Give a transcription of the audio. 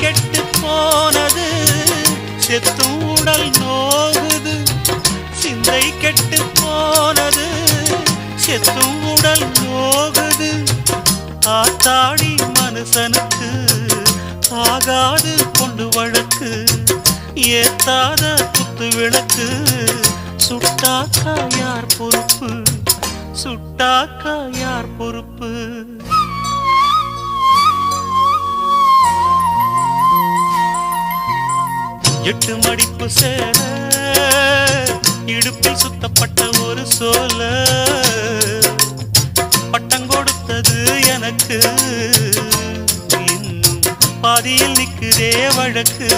கெட்டு போனது செத்தும் உடல் நோகுது சிந்தை கெட்டு போனது செத்தும் உடல் நோகுது ஆத்தாடி மனுஷனுக்கு ஆகாது கொண்டு வழக்கு ஏத்தாத குத்து விளக்கு சுட்டாக்கா யார் பொறுப்பு சுட்டாக்கா யார் பொறுப்பு எட்டு மடிப்பு சேர இடுப்பில் சுத்தப்பட்ட ஒரு சோல பட்டம் கொடுத்தது எனக்கு இன்னும் பாதியில் நிற்குதே வழக்கு